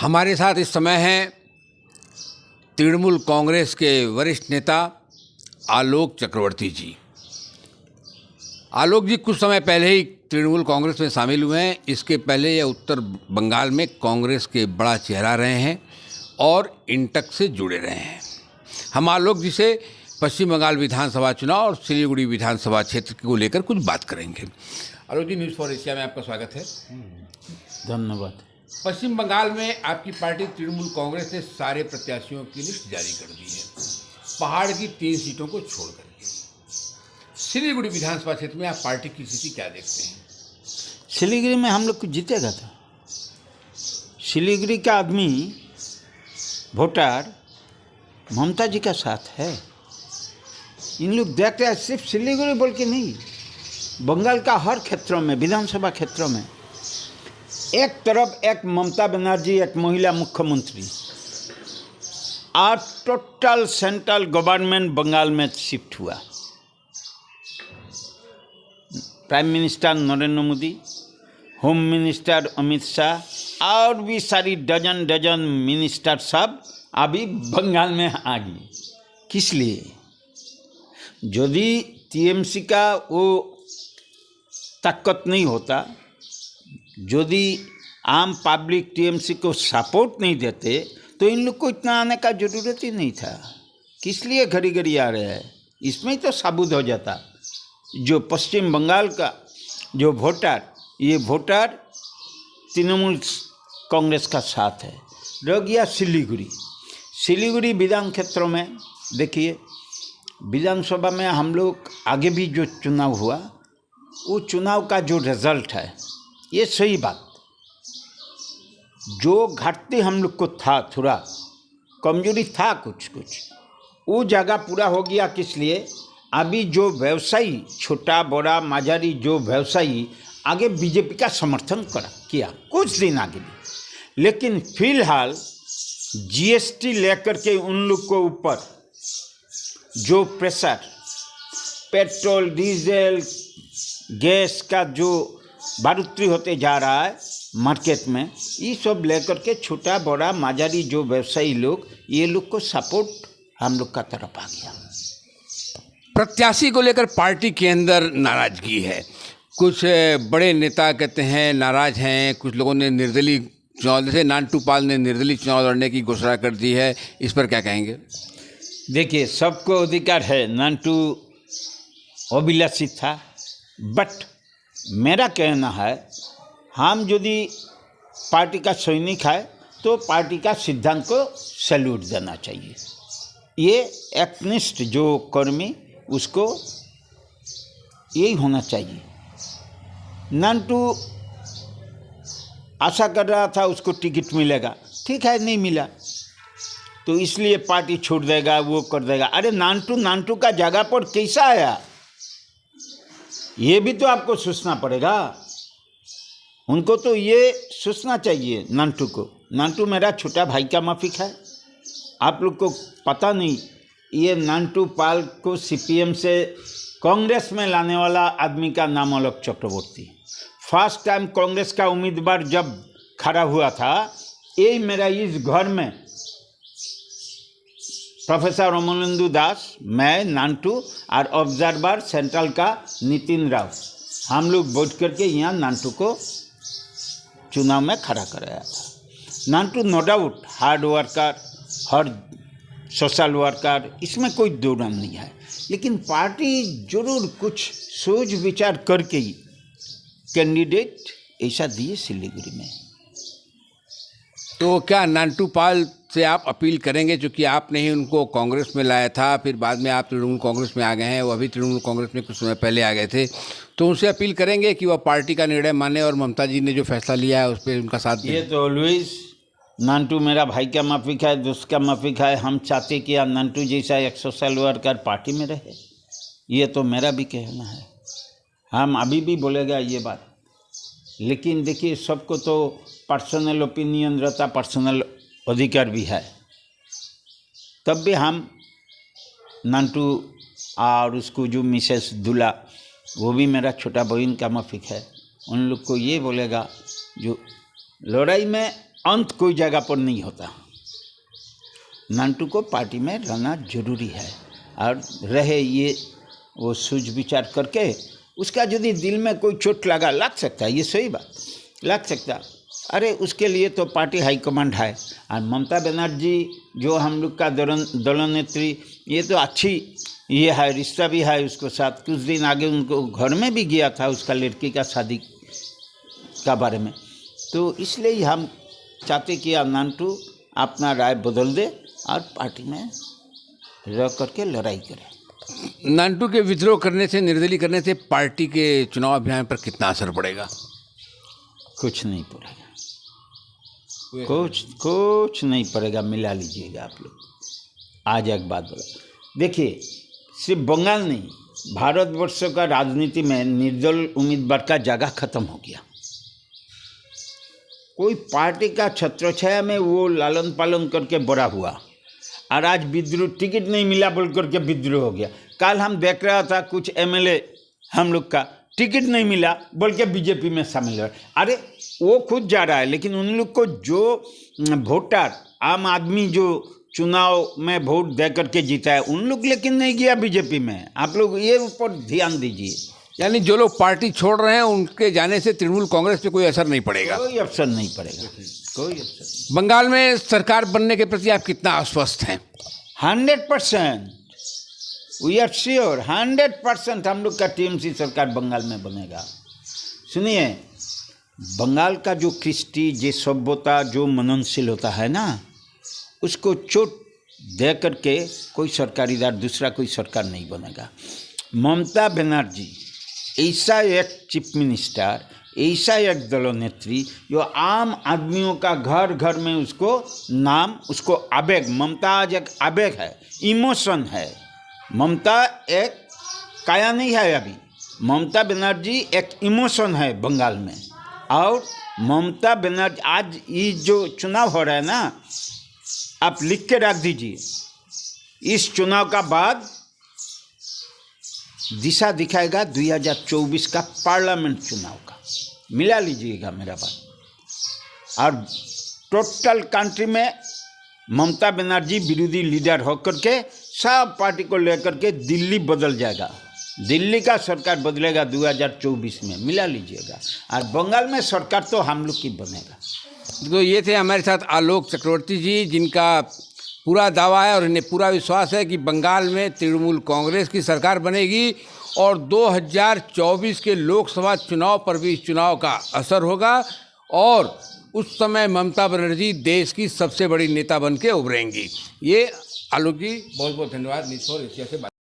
हमारे साथ इस समय हैं तृणमूल कांग्रेस के वरिष्ठ नेता आलोक चक्रवर्ती जी। आलोक जी कुछ समय पहले ही तृणमूल कांग्रेस में शामिल हुए हैं। इसके पहले ये उत्तर बंगाल में कांग्रेस के बड़ा चेहरा रहे हैं और इंटक से जुड़े रहे हैं। हम आलोक जी से पश्चिम बंगाल विधानसभा चुनाव और सिलीगुड़ी विधानसभा क्षेत्र को लेकर कुछ बात करेंगे। आलोक जी, न्यूज़ फॉर एशिया में आपका स्वागत है। धन्यवाद। पश्चिम बंगाल में आपकी पार्टी तृणमूल कांग्रेस ने सारे प्रत्याशियों की लिस्ट जारी कर दी है, पहाड़ की 3 सीटों को छोड़ करके। सिलीगुड़ी विधानसभा क्षेत्र में आप पार्टी की स्थिति क्या देखते हैं? सिलीगुड़ी में हम लोग को जीतेगा था। सिलीगुड़ी का आदमी वोटर ममता जी का साथ है। इन लोग देखते हैं सिर्फ सिलीगुड़ी बोल के नहीं, बंगाल का हर क्षेत्रों में, विधानसभा क्षेत्रों में एक तरफ एक ममता बनर्जी, एक महिला मुख्यमंत्री, और टोटल सेंट्रल गवर्नमेंट बंगाल में शिफ्ट हुआ। Prime minister Narendra Modi, home minister Amit Shah और भी सारी डजन मिनिस्टर सब अभी बंगाल में आ गए। किस लिए? यदि टीएमसी का वो ताकत नहीं होता, यदि आम पब्लिक टीएमसी को सपोर्ट नहीं देते तो इन लोग को इतना आने का ज़रूरत ही नहीं था। किस लिए घड़ी घड़ी आ रहे हैं? इसमें ही तो साबुत हो जाता। जो पश्चिम बंगाल का जो वोटर, ये वोटर तृणमूल कांग्रेस का साथ है। रह गया सिलीगुड़ी विधान क्षेत्रों में देखिए, विधानसभा में हम लोग आगे भी जो चुनाव हुआ, वो चुनाव का जो रिजल्ट है, ये सही बात, जो घाटती हम लोग को था, थोड़ा कमजोरी था कुछ, वो जगह पूरा हो गया। किस लिए? अभी जो व्यवसायी, छोटा बड़ा माझारी जो व्यवसायी आगे बीजेपी का समर्थन किया कुछ दिन आगे भी, लेकिन फिलहाल जीएसटी लेकर के उन लोग को ऊपर जो प्रेशर, पेट्रोल डीजल गैस का जो बढ़ोतरी होते जा रहा है मार्केट में, ये सब लेकर के छोटा बड़ा माझारी जो व्यवसायी लोग, ये लोग को सपोर्ट हम लोग का तरफ आ गया। प्रत्याशी को लेकर पार्टी के अंदर नाराजगी है। कुछ बड़े नेता कहते हैं नाराज हैं, कुछ लोगों ने निर्दलीय चुनाव, जैसे नांटू पाल ने निर्दलीय चुनाव लड़ने की घोषणा कर दी है, इस पर क्या कहेंगे? देखिए, सबको अधिकार है। नांटू अभिलाषी था, बट मेरा कहना है, हम यदि पार्टी का सैनिक है तो पार्टी का सिद्धांत को सैल्यूट देना चाहिए। ये एकनिष्ठ जो कर्मी, उसको यही होना चाहिए। नांटू आशा कर रहा था उसको टिकट मिलेगा, ठीक है, नहीं मिला तो इसलिए पार्टी छोड़ देगा, वो कर देगा। अरे नांटू का जगह पर कैसा आया, ये भी तो आपको सोचना पड़ेगा। उनको तो ये सोचना चाहिए नांटू को। नांटू मेरा छोटा भाई का माफिक है। आप लोग को पता नहीं, ये नांटू पाल को सीपीएम से कांग्रेस में लाने वाला आदमी का नाम आलोक चक्रवर्ती। फर्स्ट टाइम कांग्रेस का उम्मीदवार जब खड़ा हुआ था, यही मेरा इस घर में प्रोफेसर अमलेंदु दास, मैं, नांटू और ऑब्जर्वर सेंट्रल का नितिन राव, हम लोग बैठ करके यहाँ नांटू को चुनाव में खड़ा कराया था। नांटू नो डाउट हार्ड वर्कर, हर सोशल वर्कर, इसमें कोई दो नाम नहीं है, लेकिन पार्टी जरूर कुछ सोच विचार करके ही कैंडिडेट ऐसा दिए सिलीगुड़ी में। तो क्या नांटू पाल से आप अपील करेंगे, चूँकि आपने ही उनको कांग्रेस में लाया था, फिर बाद में आप तृणमूल कांग्रेस में आ गए हैं, वो अभी तृणमूल कांग्रेस में कुछ समय पहले आ गए थे, तो उनसे अपील करेंगे कि वह पार्टी का निर्णय माने और ममता जी ने जो फैसला लिया है उस पर उनका साथ दें? ये तो ऑलवेज, नांटू मेरा भाई का माफिक है, दोस्त का माफिक है। हम चाहते कि नांटू जैसा एक सोशल वर्कर पार्टी में रहे, ये तो मेरा भी कहना है। हम अभी भी बोलेगा ये बात, लेकिन देखिए, सबको तो पर्सनल ओपिनियन रहता, पर्सनल अधिकार भी है। तब भी हम नांटू और उसको जो मिसेस दूल्हा, वो भी मेरा छोटा बहन का माफिक है, उन लोग को ये बोलेगा, जो लड़ाई में अंत कोई जगह पर नहीं होता। नानटू को पार्टी में रहना जरूरी है और रहे ये वो सूझ विचार करके, उसका यदि दिल में कोई चोट लग सकता है, ये सही बात, लग सकता। अरे उसके लिए तो पार्टी हाईकमांड है। और ममता बनर्जी जो हम लोग का दलनेत्री, ये तो अच्छी ये है, रिश्ता भी है उसको साथ। कुछ दिन आगे उनको घर में भी गया था उसका लड़की का शादी का बारे में। तो इसलिए हम चाहते कि नानटू अपना राय बदल दे और पार्टी में रह करके लड़ाई करे। नानटू के विद्रोह करने से, निर्दलीय करने से पार्टी के चुनाव अभियान पर कितना असर पड़ेगा? कुछ नहीं पड़ेगा, कुछ नहीं पड़ेगा, मिला लीजिएगा आप लोग। आज एक बात बोला, देखिए सिर्फ बंगाल नहीं, भारतवर्ष का राजनीति में निर्दल उम्मीदवार का जगह खत्म हो गया। कोई पार्टी का छत्रछाया में वो लालन पालन करके बड़ा हुआ और आज विद्रोह, टिकट नहीं मिला बोल करके विद्रोह हो गया। कल हम देख रहा था कुछ एमएलए हम लोग का टिकट नहीं मिला बोल के बीजेपी में शामिल हो। अरे वो खुद जा रहा है, लेकिन उन लोग को जो वोटर, आम आदमी जो चुनाव में वोट दे करके जीता है, उन लोग लेकिन नहीं गया बीजेपी में। आप लोग ये ऊपर ध्यान दीजिए। यानी जो लोग पार्टी छोड़ रहे हैं उनके जाने से तृणमूल कांग्रेस पे कोई असर नहीं पड़ेगा? कोई असर नहीं पड़ेगा, कोई असर नहीं। बंगाल में सरकार बनने के प्रति आप कितना आश्वस्त हैं? 100% वी आर श्योर, 100% हम लोग का टीएमसी सरकार बंगाल में बनेगा। सुनिए, बंगाल का जो कृष्टि, जो सभ्यता, जो मननशील होता है ना, उसको चोट दे करके कोई सरकारीदार दूसरा कोई सरकार नहीं बनेगा। ममता बनर्जी ऐसा एक चीफ मिनिस्टर, ऐसा एक दलनेत्री जो आम आदमियों का घर घर में उसको नाम, उसको आवेग, ममता आज एक आवेग है, इमोशन है। ममता एक काया नहीं है अभी, ममता बनर्जी एक इमोशन है बंगाल में। और ममता बनर्जी आज ये जो चुनाव हो रहा है ना, आप लिख के रख दीजिए, इस चुनाव का बाद दिशा दिखाएगा 2024 का पार्लियामेंट चुनाव का। मिला लीजिएगा मेरा बात। और टोटल कंट्री में ममता बनर्जी विरोधी लीडर होकर के सब पार्टी को लेकर के दिल्ली बदल जाएगा, दिल्ली का सरकार बदलेगा 2024 में। मिला लीजिएगा। और बंगाल में सरकार तो हम लोग की बनेगा। तो ये थे हमारे साथ आलोक चक्रवर्ती जी, जिनका पूरा दावा है और इन्हें पूरा विश्वास है कि बंगाल में तृणमूल कांग्रेस की सरकार बनेगी और 2024 के लोकसभा चुनाव पर भी इस चुनाव का असर होगा और उस समय ममता बनर्जी देश की सबसे बड़ी नेता बन के उभरेंगी। ये आलोक जी, बहुत बहुत धन्यवाद न्यूज़ 4 एशिया से बात